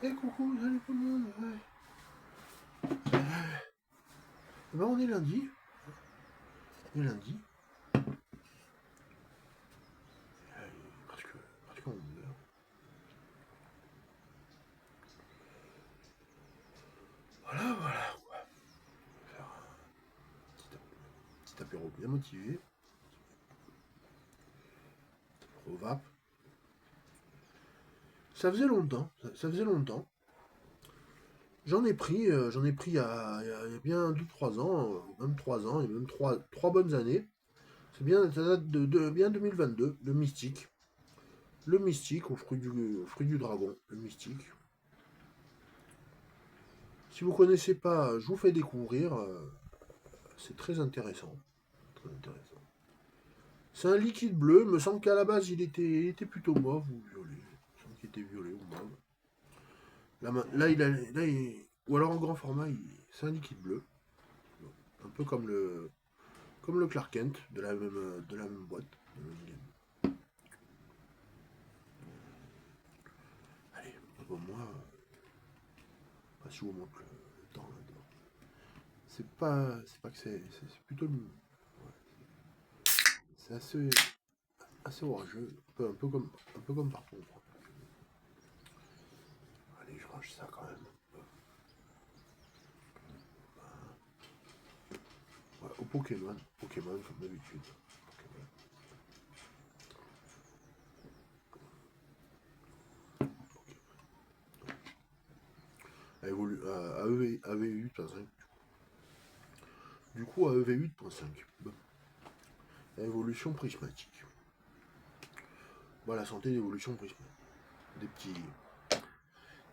Eh coucou, salut tout le monde. Ben, on est lundi. On est lundi. Presque 11h. Voilà, voilà. On va faire un petit apéro bien motivé. Au VAP. Ça faisait longtemps. Ça faisait longtemps. J'en ai pris il y a bien 2-3 ans, même 3 ans, et même 3 bonnes années. C'est bien, ça date de bien 2022, le mystique. Le mystique au fruit du dragon, le mystique. Si vous ne connaissez pas, je vous fais découvrir. C'est très intéressant. Très intéressant. C'est un liquide bleu. Il me semble qu'à la base, il était plutôt mauve ou violet. Il me semble qu'il était violet ou mauve. Ou alors en grand format, c'est un liquide bleu. Un peu comme le Clark Kent de la même boîte. De la même gamme. Allez, bon, moi, si je vous montre le temps là-dedans. C'est pas que c'est plutôt c'est assez orageux, un peu comme partout. Allez, je range ça quand même. Ouais, au Pokémon, comme d'habitude. Pokémon. À EV8.5. Du coup, à EV8.5. Évolution prismatique. Voilà, santé d'évolution prismatique. Des petits,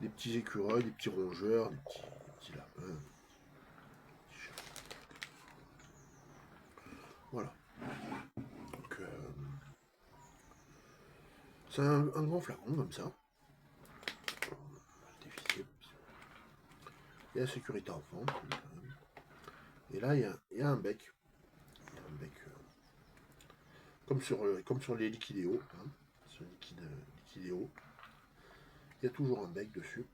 des petits écureuils, des petits rongeurs, des petits lapins. Voilà. Donc, c'est un grand flacon comme ça. Il y a la sécurité enfant. Et là, il y a un bec. Il y a un bec comme sur les liquidéos. Hein, sur les liquidéos. Il y a toujours un bec dessus.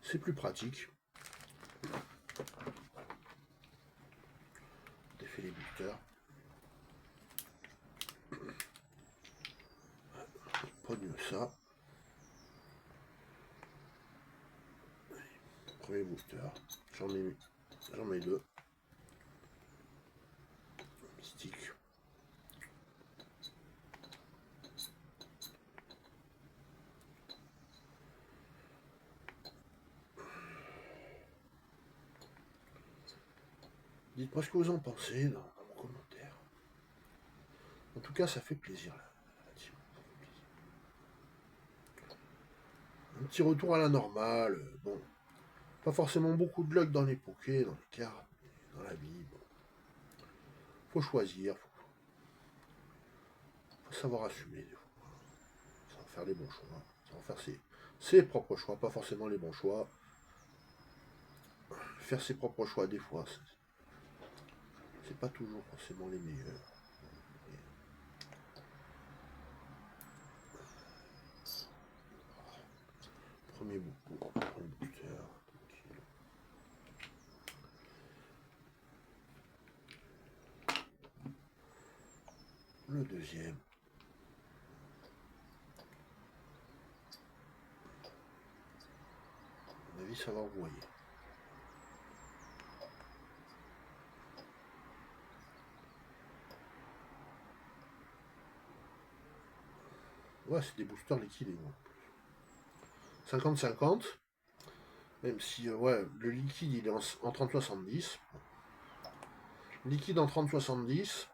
C'est plus pratique. On défait les boosters. Pas mieux ça. Premier booster. J'en ai deux. Mystique. Dites-moi ce que vous en pensez dans vos commentaires. En tout cas, ça fait plaisir là. Un petit retour à la normale. Bon, pas forcément beaucoup de luck dans les pokés, dans les cartes, dans la vie. Bon. Faut choisir, faut savoir assumer des fois. Savoir faire les bons choix. Savoir faire ses propres choix, pas forcément les bons choix. Faire ses propres choix des fois, c'est pas toujours forcément les meilleurs. Premier booster. Le deuxième. À mon avis, ça va envoyer. Ouais, c'est des boosters liquides. 50-50. Même si, ouais, le liquide, il est en 30-70. Liquide en 30-70.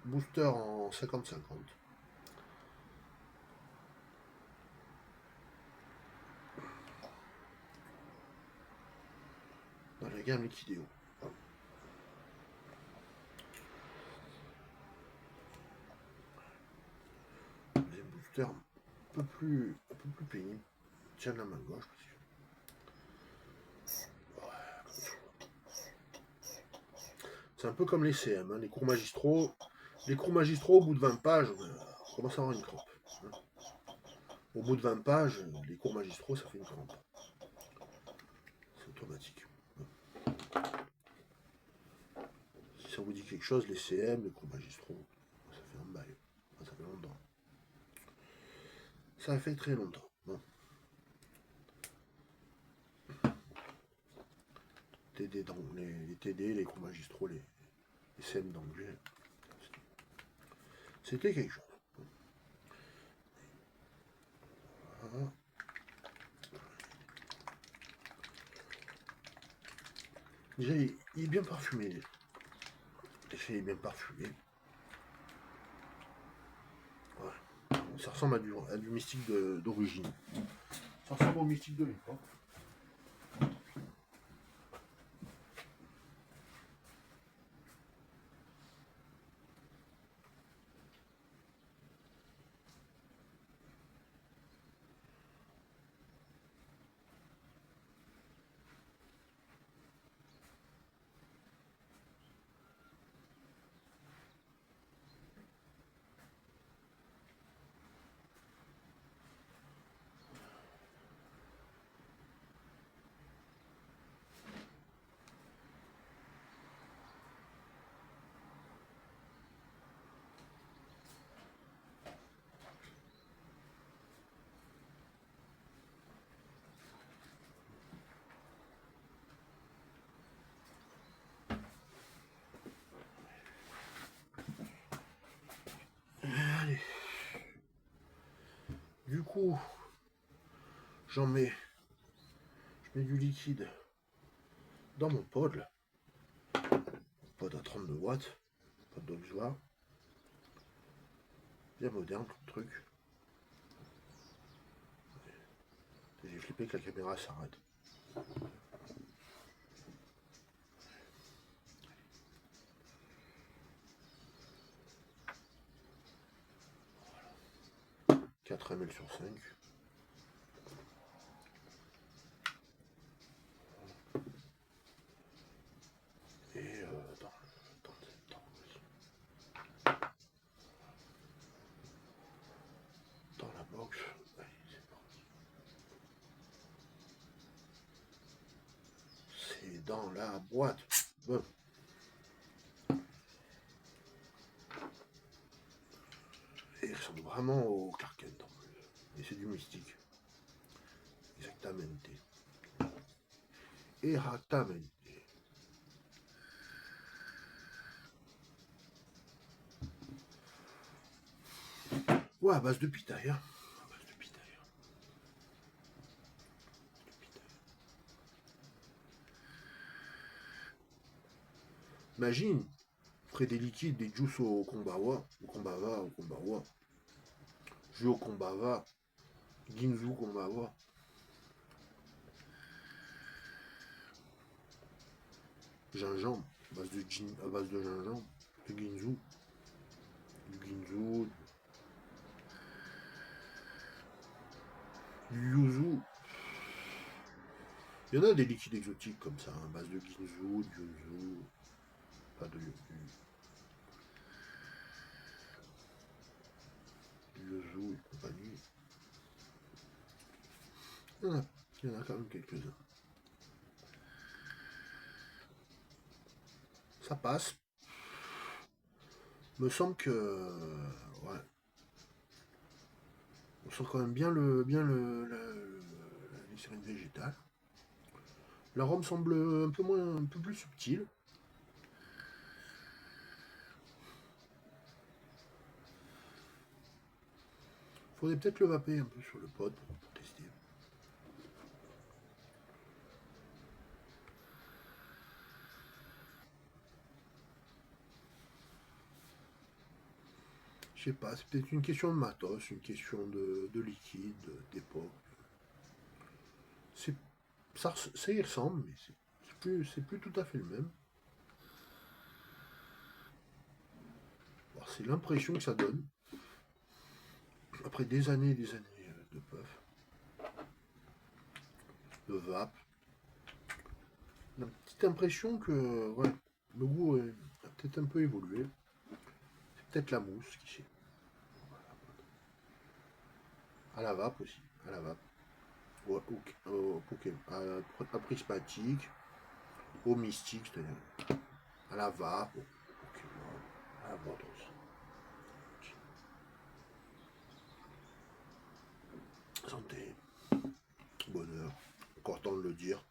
Booster en 50-50. Dans la gamme Liquidéo. Les boosters un peu plus pénibles. Tiens la main gauche. C'est un peu comme les CM, hein, les cours magistraux. Les cours magistraux, au bout de 20 pages, on commence à avoir une crampe. Au bout de 20 pages, les cours magistraux, ça fait une 40. C'est automatique. Si ça vous dit quelque chose, les CM, les cours magistraux, ça fait un bail. Ça fait longtemps. Ça fait très longtemps. Bon. TD dans les TD, les cours magistraux, les CM d'anglais. C'était quelque chose. Voilà. Déjà, il est bien parfumé. Déjà, il est bien parfumé. Ouais. Ça ressemble à du mystique d'origine. Ça ressemble au mystique de l'époque. Allez. Du coup, je mets du liquide dans mon pod là. Pod à 32 watts. Pod d'Oxva. Bien moderne le truc. J'ai flippé que la caméra s'arrête. Voilà. 4 ml sur 5. Et dans la box. Allez, c'est parti. C'est dans la boîte. Bon. Et il ressemble vraiment au Clark Kent en plus. Et c'est du mystique. Exactamente. Exactamente. Ouais, à base de pitaille. Hein. À base de pitaille. Imagine, ferait des liquides, des juices au Kombawa, au Kombawa. Jus au Kombawa, Ginzu Kombawa. Gingembre, à base de gingembre, du Ginzu. Du Ginzu, du Yuzu. Il y en a des liquides exotiques comme ça, à base de Ginzu, de Yuzu. Pas de Yuzu et compagnie. Il y en a quand même quelques-uns. Ça passe. Me semble que. Ouais. On sent quand même bien la glycérine végétale. L'arôme semble un peu plus subtil. Faudrait peut-être le vaper un peu sur le pod pour tester. Je sais pas, c'est peut-être une question de matos, une question de liquide, d'époque. Ça y ressemble, mais c'est plus tout à fait le même. C'est l'impression que ça donne. Après des années et des années de puff, de vape. On a une petite impression que ouais, le goût a peut-être un peu évolué. C'est peut-être la mousse qui sait. à la vape aussi, à la vape. Au Pokémon, à prismatique, au mystique, c'est-à-dire à la vape, au Pokémon, à la vôtre aussi. Santé, bonheur, encore temps de le dire.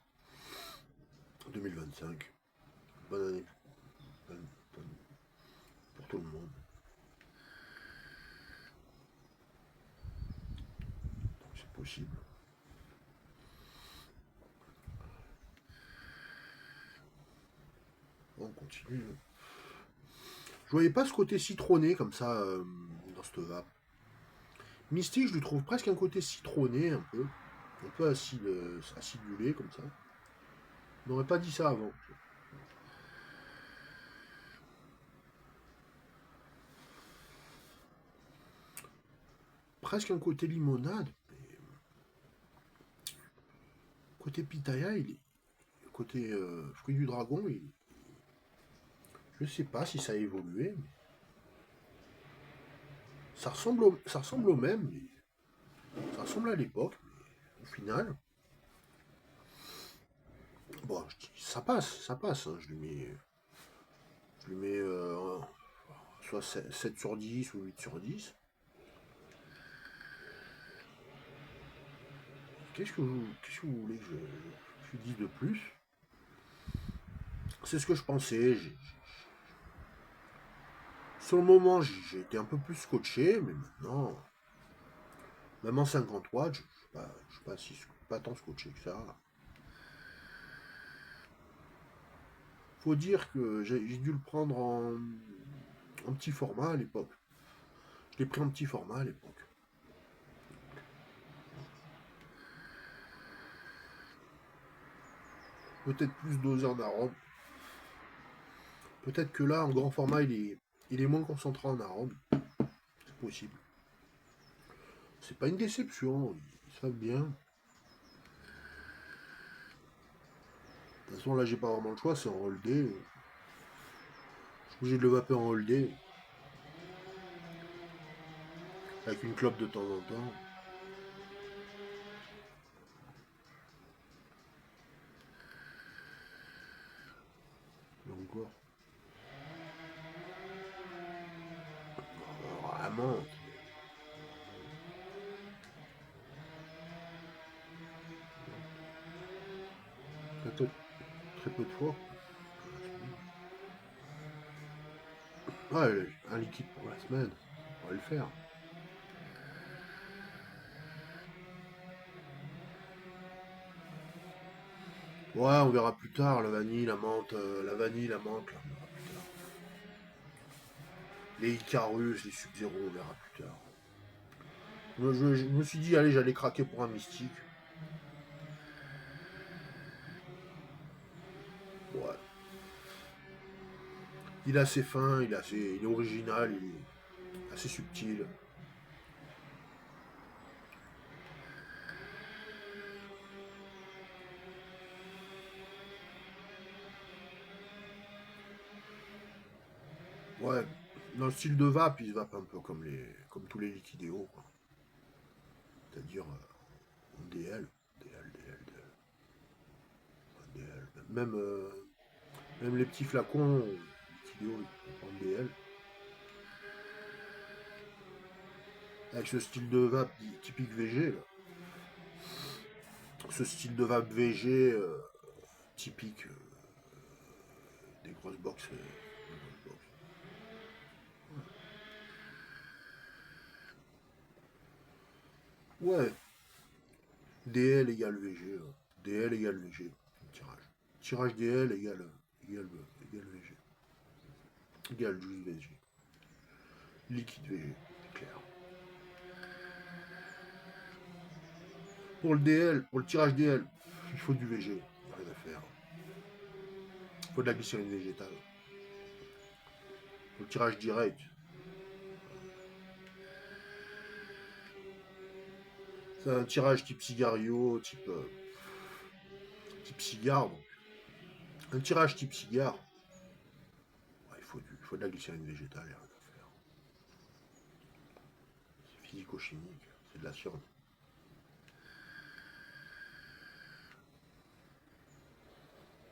2025, bonne année, bonne pour tout le monde. Donc c'est possible. On continue. Je voyais pas ce côté citronné comme ça dans cette vape. Mystique, je lui trouve presque un côté citronné un peu acidulé comme ça. On n'aurait pas dit ça avant. Presque un côté limonade. Côté pitaya, côté fruit du dragon, je sais pas si ça a évolué. Mais ça ressemble au même. Ça ressemble à l'époque. Mais au final, bon, ça passe. Hein, je lui mets soit 7 sur 10 ou 8 sur 10. Qu'est-ce que vous voulez que je dise de plus? C'est ce que je pensais. Sur le moment, j'ai été un peu plus scotché, mais maintenant, même en 50 watts, je suis pas tant scotché que ça. Faut dire que j'ai dû le prendre en petit format à l'époque. Je l'ai pris en petit format à l'époque. Peut-être plus dosé en arôme. Peut-être que là, en grand format, il est moins concentré en arôme. C'est possible. C'est pas une déception. Ils savent bien. De toute façon, là, j'ai pas vraiment le choix. C'est en roll day. Je suis obligé de le vaper en roll day. Avec une clope de temps en temps. Et encore. Vraiment. Très peu de fois. Ouais, un liquide pour la semaine. On va le faire. Ouais, on verra plus tard. La vanille, la menthe, là, on verra plus tard. Les Icarus, les Sub-Zero, on verra plus tard. Je me suis dit, allez, j'allais craquer pour un mystique. Ouais. Il est assez fin, il est original, il est assez subtil. Ouais. Dans le style de vape, il se vape un peu comme tous les liquidéos, quoi. C'est-à-dire DL, DL, DL, DL. Même les petits flacons liquidéos, en DL. Avec ce style de vape typique VG, là. Ce style de vape VG typique des grosses box. Ouais, DL égale VG. DL égale VG. Tirage. Tirage DL égale VG. Égale juste VG. Liquide VG, c'est clair. Pour le DL, pour le tirage DL, il faut du VG. Rien à faire. Il faut de la glycérine végétale. Pour le tirage direct, c'est un tirage type cigario, type cigare. Donc. Un tirage type cigare, ouais, il faut de la glycérine végétale, rien à faire. C'est physico-chimique, c'est de la science.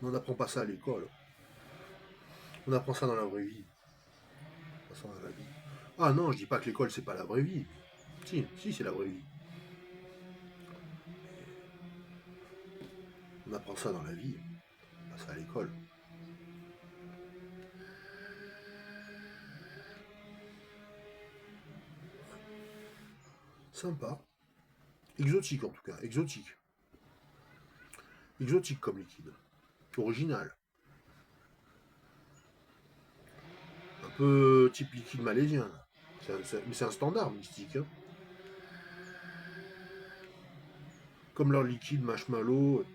Mais on n'apprend pas ça à l'école. On apprend ça dans la vraie vie. On apprend ça dans la vie. Ah non, je dis pas que l'école c'est pas la vraie vie. Si, c'est la vraie vie. On apprend ça dans la vie, pas ça à l'école. Sympa. Exotique en tout cas, exotique. Exotique comme liquide. Original. Un peu type liquide malaisien. Mais c'est un standard mystique. Hein. Comme leur liquide marshmallow. Et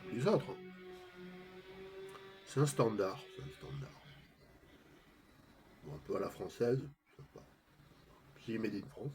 tous les autres. C'est un standard. C'est un standard. Bon, un peu à la française. Sympa. J'ai made in France.